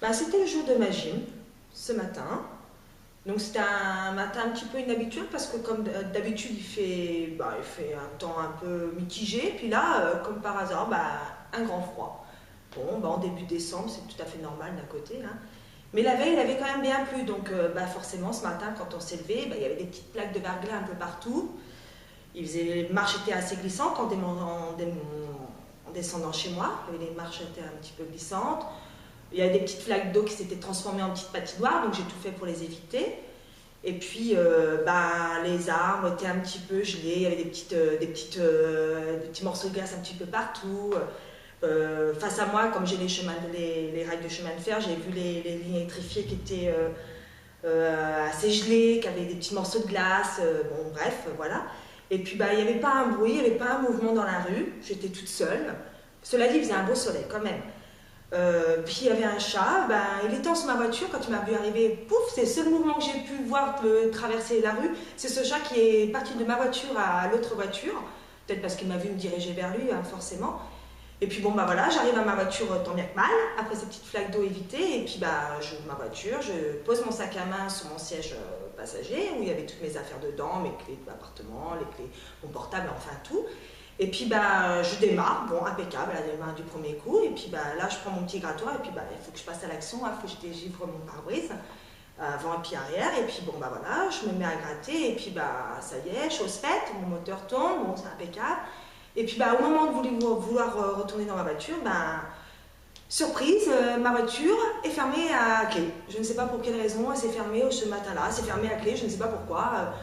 Ben, c'était le jour de ma gym, ce matin. Donc c'était un matin un petit peu inhabituel parce que comme d'habitude il fait un temps un peu mitigé. Puis là, comme par hasard, un grand froid. Bon, en début décembre, c'est tout à fait normal d'un côté. Hein. Mais la veille, il avait quand même bien plu. Donc forcément, ce matin, quand on s'est levé, il y avait des petites plaques de verglas un peu partout. La marche était assez glissante en descendant chez moi. Les marches étaient un petit peu glissantes. Il y avait des petites flaques d'eau qui s'étaient transformées en petites patinoires, donc j'ai tout fait pour les éviter. Et puis, les arbres étaient un petit peu gelés, il y avait des petits morceaux de glace un petit peu partout. Face à moi, comme j'ai les rails de chemin de fer, j'ai vu les lignes électrifiées qui étaient assez gelées, qui avaient des petits morceaux de glace, bon bref, voilà. Et puis, il n'y avait pas un bruit, il n'y avait pas un mouvement dans la rue, j'étais toute seule. Cela dit, il faisait un beau soleil quand même. Puis il y avait un chat, il était dans ma voiture quand il m'a vu arriver, pouf, c'est le seul mouvement que j'ai pu voir traverser la rue, c'est ce chat qui est parti de ma voiture à l'autre voiture, peut-être parce qu'il m'a vu me diriger vers lui, hein, forcément. Et puis voilà, j'arrive à ma voiture tant bien que mal, après ces petites flaques d'eau évitées, et puis j'ouvre ma voiture, je pose mon sac à main sur mon siège passager, où il y avait toutes mes affaires dedans, mes clés de l'appartement, les clés, mon portable, enfin tout. Et puis je démarre, bon impeccable, à la démarre du premier coup, et puis là je prends mon petit grattoir, et puis il faut que je passe à l'action, il faut que je dégivre mon pare-brise, avant et puis arrière, et puis voilà, je me mets à gratter, et puis ça y est, chose faite, mon moteur tourne, bon c'est impeccable, et puis au moment de vouloir retourner dans ma voiture, surprise, ma voiture est fermée à clé. Je ne sais pas pour quelle raison, elle s'est fermée ce matin-là, elle s'est fermée à clé, je ne sais pas pourquoi.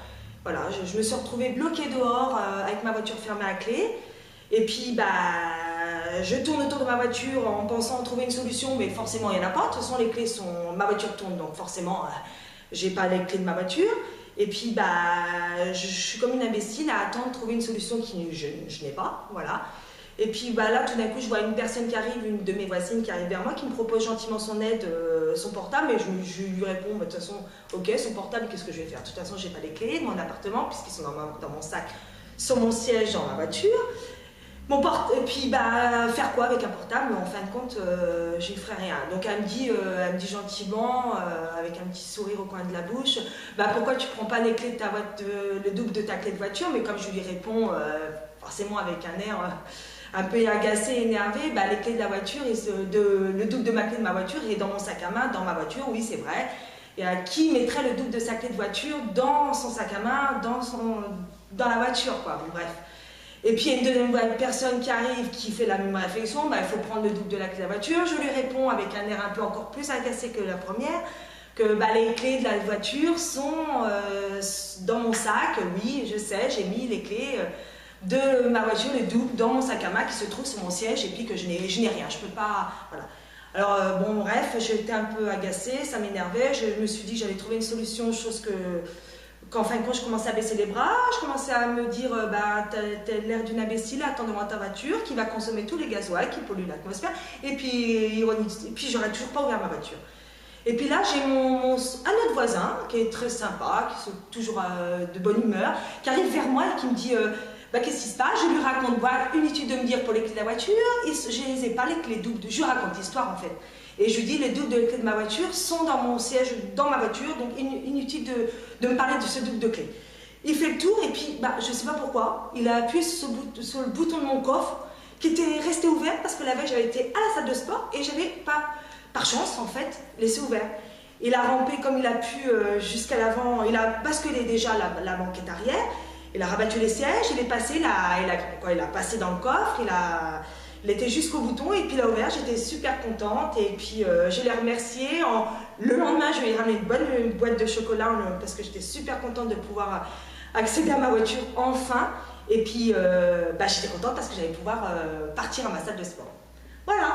Voilà, je me suis retrouvée bloquée dehors avec ma voiture fermée à clé. Et puis, je tourne autour de ma voiture en pensant trouver une solution, mais forcément, il n'y en a pas. De toute façon, les clés sont... Ma voiture tourne, donc forcément, j'ai pas les clés de ma voiture. Et puis, je suis comme une imbécile à attendre de trouver une solution que je n'ai pas, voilà. Et puis là, tout d'un coup, je vois une personne qui arrive, une de mes voisines qui arrive vers moi, qui me propose gentiment son aide, son portable, et je lui réponds, de toute façon, ok, son portable, qu'est-ce que je vais faire? De toute façon, j'ai pas les clés de mon appartement, puisqu'ils sont dans mon sac, sur mon siège, dans ma voiture. Et puis, faire quoi avec un portable? En fin de compte, j'y ferai rien. Donc, elle me dit gentiment, avec un petit sourire au coin de la bouche, pourquoi tu prends pas les clés de ta voiture, le double de ta clé de voiture? Mais comme je lui réponds, forcément avec un air un peu agacé, énervé, les clés de la voiture, le double de ma clé de ma voiture est dans mon sac à main, dans ma voiture, oui c'est vrai. Et qui mettrait le double de sa clé de voiture dans son sac à main, dans la voiture, quoi, bon, bref. Et puis il y a une deuxième personne qui arrive, qui fait la même réflexion, il faut prendre le double de la clé de la voiture. Je lui réponds avec un air un peu encore plus agacé que la première, que les clés de la voiture sont dans mon sac, oui, je sais, j'ai mis les clés de ma voiture, le double, dans mon sac à main qui se trouve sur mon siège, et puis que je n'ai rien, je peux pas, voilà. Alors bon, bref, j'étais un peu agacée, ça m'énervait, je me suis dit que j'allais trouver une solution, chose qu'en fin de compte, je commençais à baisser les bras, je commençais à me dire, t'as l'air d'une imbécile, attends devant ta voiture, qui va consommer tous les gasoils, qui polluent l'atmosphère, et puis j'aurais toujours pas ouvert ma voiture. Et puis là, j'ai un autre voisin, qui est très sympa, qui est toujours de bonne humeur, qui arrive vers moi et qui me dit, qu'est-ce qui se passe? Je lui raconte, inutile de me dire pour les clés de la voiture, je les ai pas, les clés doubles, je lui raconte l'histoire en fait. Et je lui dis, les doubles de clés de ma voiture sont dans mon siège, dans ma voiture, donc inutile de me parler de ce double de clés. Il fait le tour et puis, je sais pas pourquoi, il a appuyé sur le bouton de mon coffre, qui était resté ouvert parce que la veille j'avais été à la salle de sport et j'avais pas, par chance en fait, laissé ouvert. Il a rampé comme il a pu jusqu'à l'avant, il a basculé déjà la banquette arrière. Il a rabattu les sièges, il est passé là, il a passé dans le coffre, il était jusqu'au bouton et puis il a ouvert, j'étais super contente et puis je l'ai remercié. Le lendemain, je lui ai ramené une bonne boîte de chocolat parce que j'étais super contente de pouvoir accéder à ma voiture enfin. Et puis j'étais contente parce que j'allais pouvoir partir à ma salle de sport. Voilà.